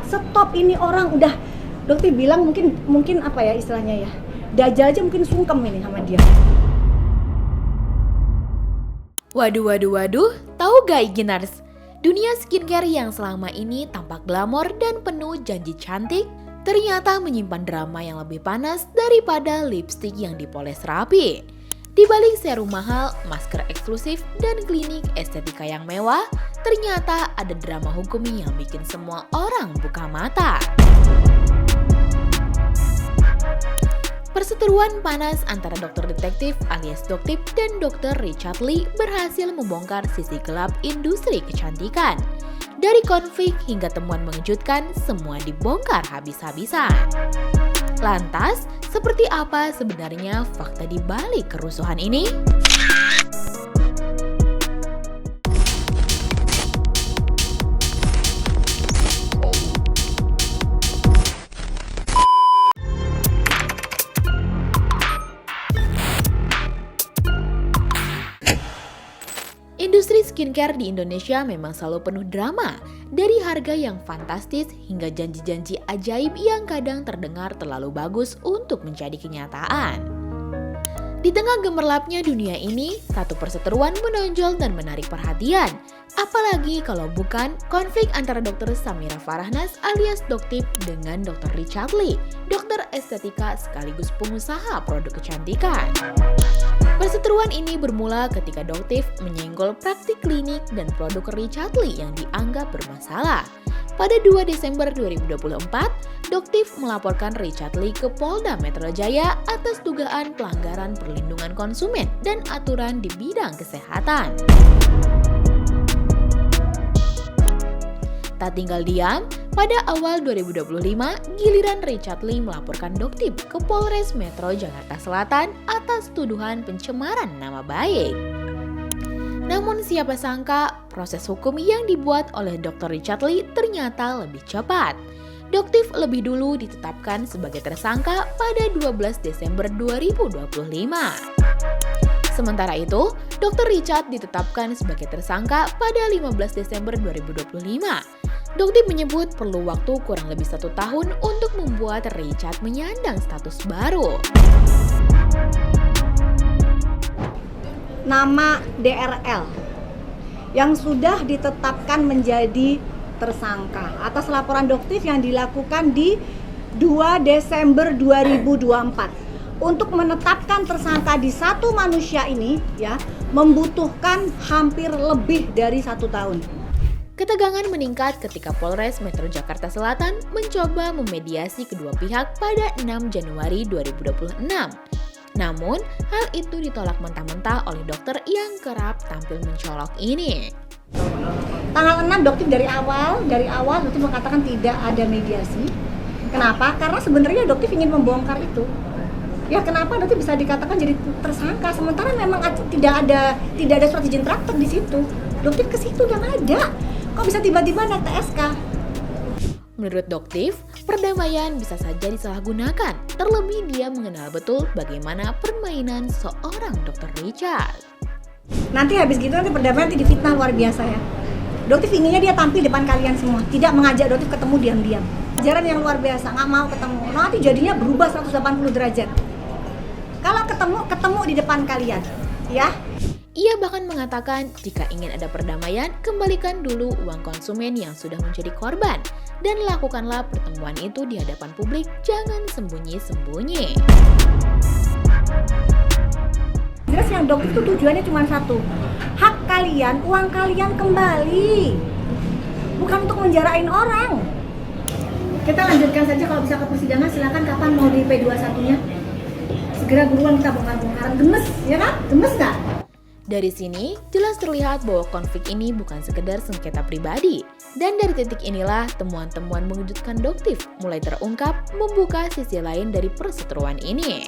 stop ini orang udah. Dokter bilang mungkin apa ya istilahnya ya, Dajjal aja mungkin sungkem ini sama dia. Waduh, tahu gak Iginers? Dunia skincare yang selama ini tampak glamor dan penuh janji cantik, ternyata menyimpan drama yang lebih panas daripada lipstik yang dipoles rapi. Di balik serum mahal, masker eksklusif, dan klinik estetika yang mewah, ternyata ada drama hukum yang bikin semua orang buka mata. Perseteruan panas antara dokter detektif alias Doktip dan dokter Richard Lee berhasil membongkar sisi gelap industri kecantikan. Dari konflik hingga temuan mengejutkan, semua dibongkar habis-habisan. Lantas, seperti apa sebenarnya fakta di balik kerusuhan ini? Industri skincare di Indonesia memang selalu penuh drama, dari harga yang fantastis hingga janji-janji ajaib yang kadang terdengar terlalu bagus untuk menjadi kenyataan. Di tengah gemerlapnya dunia ini, satu perseteruan menonjol dan menarik perhatian. Apalagi kalau bukan konflik antara Dr. Samira Farahnas alias Doktip dengan Dr. Richard Lee, dokter estetika sekaligus pengusaha produk kecantikan. Perseteruan ini bermula ketika Doktip menyenggol praktik klinik dan produk Richard Lee yang dianggap bermasalah. Pada 2 Desember 2024, Doktip melaporkan Richard Lee ke Polda Metro Jaya atas dugaan pelanggaran perlindungan konsumen dan aturan di bidang kesehatan. Tak tinggal diam, pada awal 2025, giliran Richard Lee melaporkan Doktip ke Polres Metro Jakarta Selatan atas tuduhan pencemaran nama baik. Namun siapa sangka, proses hukum yang dibuat oleh Dr. Richard Lee ternyata lebih cepat. Doktip lebih dulu ditetapkan sebagai tersangka pada 12 Desember 2025. Sementara itu, Dr. Richard ditetapkan sebagai tersangka pada 15 Desember 2025. Doktip menyebut perlu waktu kurang lebih 1 tahun untuk membuat Richard menyandang status baru. Nama DRL yang sudah ditetapkan menjadi tersangka atas laporan Doktip yang dilakukan di 2 Desember 2024. Untuk menetapkan tersangka di satu manusia ini ya membutuhkan hampir lebih dari 1 tahun. Ketegangan meningkat ketika Polres Metro Jakarta Selatan mencoba memediasi kedua pihak pada 6 Januari 2026. Namun, hal itu ditolak mentah-mentah oleh dokter yang kerap tampil mencolok ini. Tanggal 6 Doktip dari awal Doktip mengatakan tidak ada mediasi. Kenapa? Karena sebenarnya Doktip ingin membongkar itu. Ya kenapa Doktip bisa dikatakan jadi tersangka sementara memang tidak ada surat izin praktek di situ. Doktip ke situ udah nggak ada. Kok bisa tiba-tiba naik TSK? Menurut Doktip, perdamaian bisa saja disalahgunakan. Terlebih dia mengenal betul bagaimana permainan seorang Dr. Richard. Nanti perdamaian nanti difitnah luar biasa ya. Doktip inginnya dia tampil depan kalian semua, tidak mengajak Doktip ketemu diam-diam. Ajaran yang luar biasa, nggak mau ketemu. Nanti jadinya berubah 180 derajat. Kalau ketemu di depan kalian, ya. Ia bahkan mengatakan jika ingin ada perdamaian, kembalikan dulu uang konsumen yang sudah menjadi korban. Dan lakukanlah pertemuan itu di hadapan publik, jangan sembunyi-sembunyi. Jelas yang Doktip itu tujuannya cuma satu, hak kalian, uang kalian kembali. Bukan untuk menjarain orang. Kita lanjutkan saja kalau bisa ke persidangan, silakan kapan mau di P21-nya. Segera buruan kita bongkar-bongkaran, gemes, ya kan? Gemes nggak? Dari sini, jelas terlihat bahwa konflik ini bukan sekedar sengketa pribadi. Dan dari titik inilah temuan-temuan mengejutkan Doktip mulai terungkap membuka sisi lain dari perseteruan ini.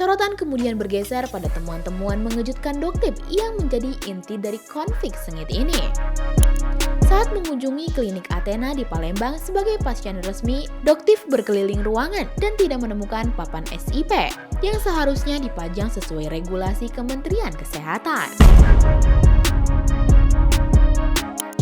Sorotan kemudian bergeser pada temuan-temuan mengejutkan Doktif yang menjadi inti dari konflik sengit ini. Saat mengunjungi klinik Athena di Palembang sebagai pasien resmi, Doktif berkeliling ruangan dan tidak menemukan papan SIP yang seharusnya dipajang sesuai regulasi Kementerian Kesehatan.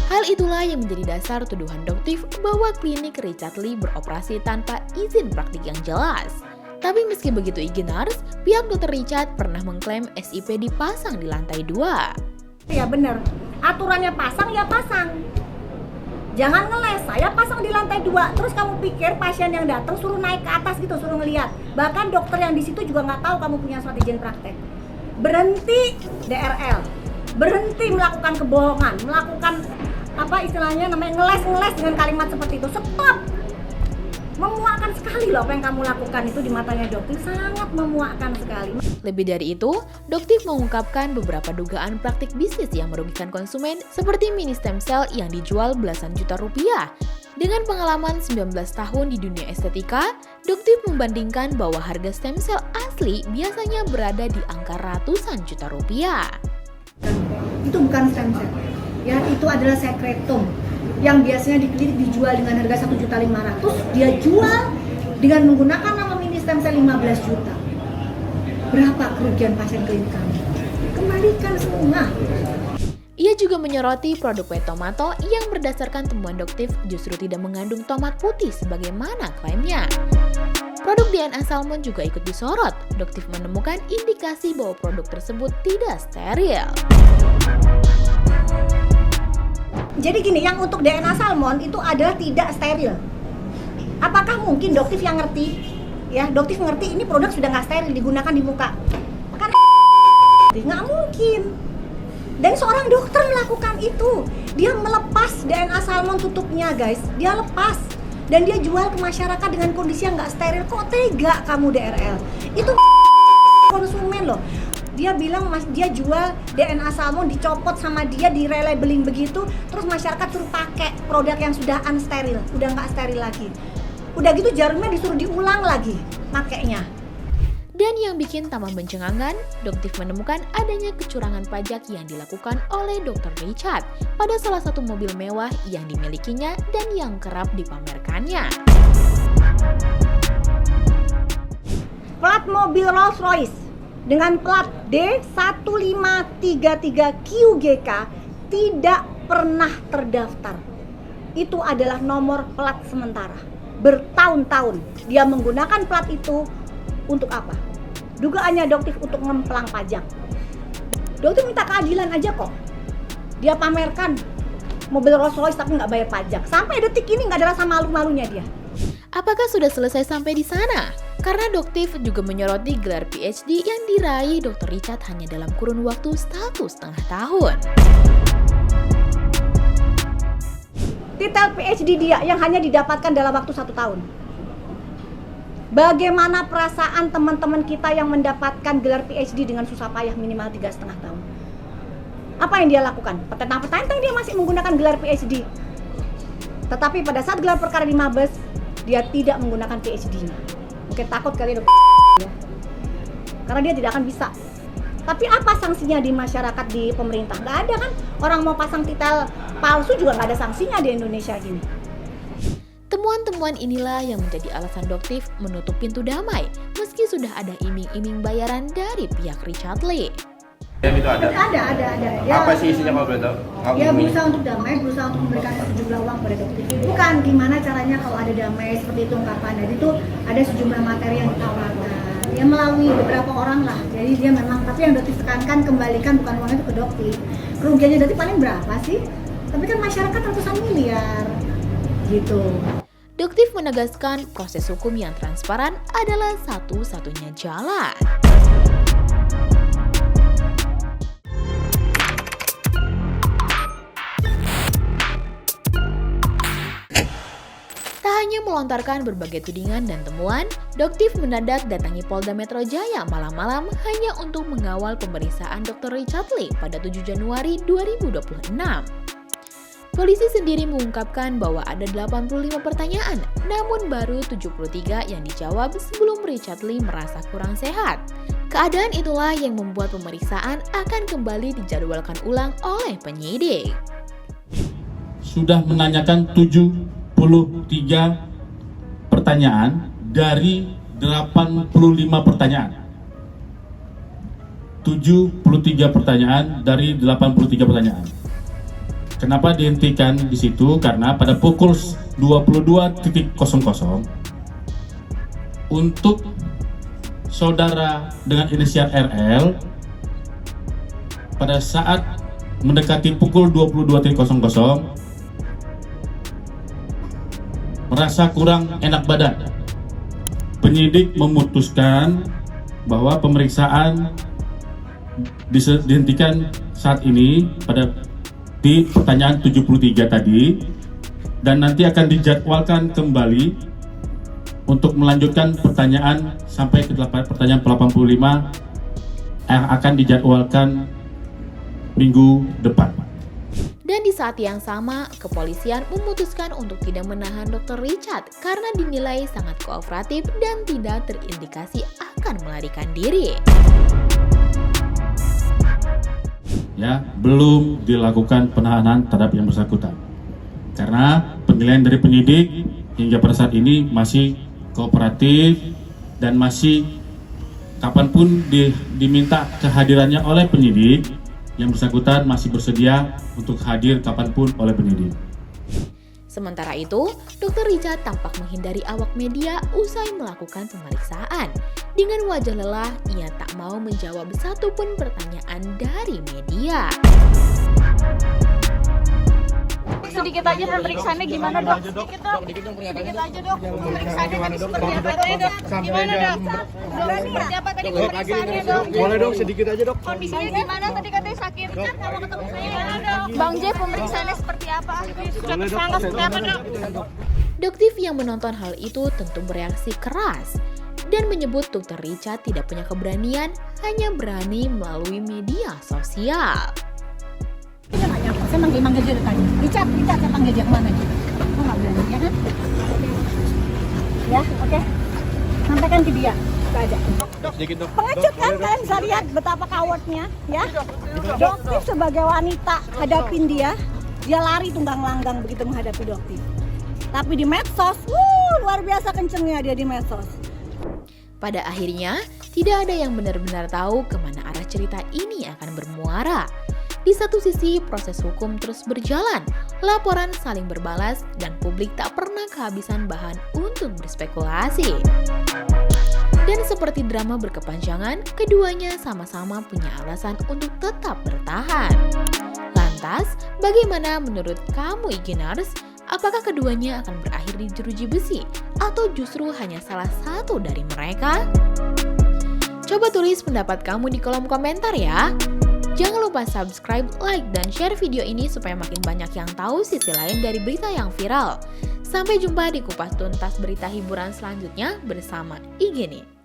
Hal itulah yang menjadi dasar tuduhan Doktif bahwa klinik Richard Lee beroperasi tanpa izin praktik yang jelas. Tapi meski begitu Igenars, pihak Dr. Richard pernah mengklaim SIP dipasang di lantai 2. Ya bener, aturannya pasang ya pasang. Jangan ngeles, saya pasang di lantai 2. Terus kamu pikir pasien yang datang suruh naik ke atas gitu, suruh ngeliat. Bahkan dokter yang di situ juga nggak tahu kamu punya surat izin praktek. Berhenti DRL, berhenti melakukan kebohongan, melakukan apa istilahnya namanya ngeles dengan kalimat seperti itu. Stop! Memuakkan sekali loh apa yang kamu lakukan itu di matanya Doktif, sangat memuakkan sekali. Lebih dari itu, Doktif mengungkapkan beberapa dugaan praktik bisnis yang merugikan konsumen seperti mini stem cell yang dijual belasan juta rupiah. Dengan pengalaman 19 tahun di dunia estetika, Doktif membandingkan bahwa harga stem cell asli biasanya berada di angka ratusan juta rupiah. Itu bukan stem cell, ya itu adalah secretum yang biasanya di klinik dijual dengan harga 1.500.000, dia jual dengan menggunakan nama mini stem cell 15 juta. Berapa kerugian pasien klinik kami? Kembalikan semua. Ia juga menyoroti produk whey tomato yang berdasarkan temuan Doktif justru tidak mengandung tomat putih sebagaimana klaimnya. Produk DNA salmon juga ikut disorot. Doktif menemukan indikasi bahwa produk tersebut tidak steril. Jadi gini, yang untuk DNA salmon itu adalah tidak steril. Apakah mungkin Doktif yang ngerti? Ya, Doktif ngerti ini produk sudah nggak steril digunakan di muka. Kan nggak mungkin. Dan seorang dokter melakukan itu. Dia melepas DNA salmon tutupnya, guys. Dia lepas. Dan dia jual ke masyarakat dengan kondisi yang nggak steril. Kok tega kamu DRL? Itu konsumen loh. Dia bilang dia jual DNA salmon dicopot sama dia, di-relabeling begitu, terus masyarakat suruh pakai produk yang sudah unsteril, udah nggak steril lagi. Udah gitu jarumnya disuruh diulang lagi pakainya. Dan yang bikin tambah mencengangkan, Doktif menemukan adanya kecurangan pajak yang dilakukan oleh Dr. Richard pada salah satu mobil mewah yang dimilikinya dan yang kerap dipamerkannya. Plat mobil Rolls-Royce dengan plat D1533QGK tidak pernah terdaftar. Itu adalah nomor plat sementara. Bertahun-tahun dia menggunakan plat itu untuk apa? Dugaannya Doktif untuk ngemplang pajak. Doktif minta keadilan aja kok. Dia pamerkan mobil Rolls-Royce tapi nggak bayar pajak. Sampai detik ini nggak ada rasa malu-malunya dia. Apakah sudah selesai sampai di sana? Karena Doktif juga menyoroti gelar PhD yang diraih Dr. Richard hanya dalam kurun waktu 1,5 tahun. Titel PhD dia yang hanya didapatkan dalam waktu 1 tahun. Bagaimana perasaan teman-teman kita yang mendapatkan gelar PhD dengan susah payah minimal 3,5 tahun? Apa yang dia lakukan? Petentang-petentang dia masih menggunakan gelar PhD. Tetapi pada saat gelar perkara di Mabes, dia tidak menggunakan PhD-nya. Mungkin takut kali ya. Karena dia tidak akan bisa. Tapi apa sanksinya di masyarakat, di pemerintah? Nggak ada kan? Orang mau pasang titel palsu juga nggak ada sanksinya di Indonesia gini. Temuan-temuan inilah yang menjadi alasan Doktif menutup pintu damai meski sudah ada iming-iming bayaran dari pihak Richard Lee. Ya, itu ada. Ada. Ya, apa sih isinya kalau boleh tahu? Ya berusaha untuk damai, berusaha untuk memberikan sejumlah uang pada Doktif. Bukan gimana caranya kalau ada damai seperti itu ungkapan. Jadi itu ada sejumlah materi yang ditawarkan. Ya melalui beberapa orang lah. Jadi dia memang, tapi yang Doktif tekankan kembalikan bukan uangnya itu ke Doktif. Kerugiannya Doktif paling berapa sih? Tapi kan masyarakat ratusan miliar. Gitu. Doktif menegaskan proses hukum yang transparan adalah satu-satunya jalan. Tak hanya melontarkan berbagai tudingan dan temuan, Doktif mendadak datangi Polda Metro Jaya malam-malam hanya untuk mengawal pemeriksaan Dr. Richard Lee pada 7 Januari 2026. Polisi sendiri mengungkapkan bahwa ada 85 pertanyaan, namun baru 73 yang dijawab sebelum Richard Lee merasa kurang sehat. Keadaan itulah yang membuat pemeriksaan akan kembali dijadwalkan ulang oleh penyidik. Sudah menanyakan 73 pertanyaan dari 85 pertanyaan. 73 pertanyaan dari 83 pertanyaan. Kenapa dihentikan di situ? Karena pada pukul 22.00 untuk saudara dengan inisial RL pada saat mendekati pukul 22.00 merasa kurang enak badan. Penyidik memutuskan bahwa pemeriksaan dihentikan saat ini di pertanyaan 73 tadi, dan nanti akan dijadwalkan kembali untuk melanjutkan pertanyaan sampai ke pertanyaan 85 yang akan dijadwalkan minggu depan. Dan di saat yang sama, kepolisian memutuskan untuk tidak menahan Dr. Richard karena dinilai sangat kooperatif dan tidak terindikasi akan melarikan diri. Ya, belum dilakukan penahanan terhadap yang bersangkutan. Karena penilaian dari penyidik hingga pada saat ini masih kooperatif dan masih kapanpun diminta kehadirannya oleh penyidik, yang bersangkutan masih bersedia untuk hadir kapanpun oleh penyidik. Sementara itu, Dr. Richard tampak menghindari awak media usai melakukan pemeriksaan. Dengan wajah lelah, ia tak mau menjawab satupun pertanyaan dari media. Sedikit aja pemeriksaannya gimana dok? Sedikit aja dok. Pemeriksaannya tadi seperti apa dok? Gimana dok? Seperti apa tadi pemeriksaannya dok? Boleh dong, sedikit aja dok. Kondisinya gimana tadi katanya sakit? Kan kalau ketemu saya gimana dok? Bang J, pemeriksaannya seperti apa? Sudah tersangka seperti apa dok? Dokter yang menonton hal itu tentu bereaksi keras dan menyebut Dr. Richard tidak punya keberanian, hanya berani melalui media sosial. Dia nggak nyapa, saya manggil dia tanya. Richard, saya panggil dia kemana gitu. Kok nggak berani, ya kan? Ya, oke. Sampaikan ke dia, nggak ada. Sedikit dok. Pengecut kan, kalian bisa lihat betapa cowardnya, ya. Doktif sebagai wanita hadapin dia lari tunggang langgang begitu menghadapi Doktif. Tapi di medsos, luar biasa kencengnya dia di medsos. Pada akhirnya, tidak ada yang benar-benar tahu kemana arah cerita ini akan bermuara. Di satu sisi, proses hukum terus berjalan, laporan saling berbalas, dan publik tak pernah kehabisan bahan untuk berspekulasi. Dan seperti drama berkepanjangan, keduanya sama-sama punya alasan untuk tetap bertahan. Lantas, bagaimana menurut kamu Iginers? Apakah keduanya akan berakhir di jeruji besi? Atau justru hanya salah satu dari mereka? Coba tulis pendapat kamu di kolom komentar ya! Jangan lupa subscribe, like, dan share video ini supaya makin banyak yang tahu sisi lain dari berita yang viral. Sampai jumpa di kupas tuntas berita hiburan selanjutnya bersama Igini.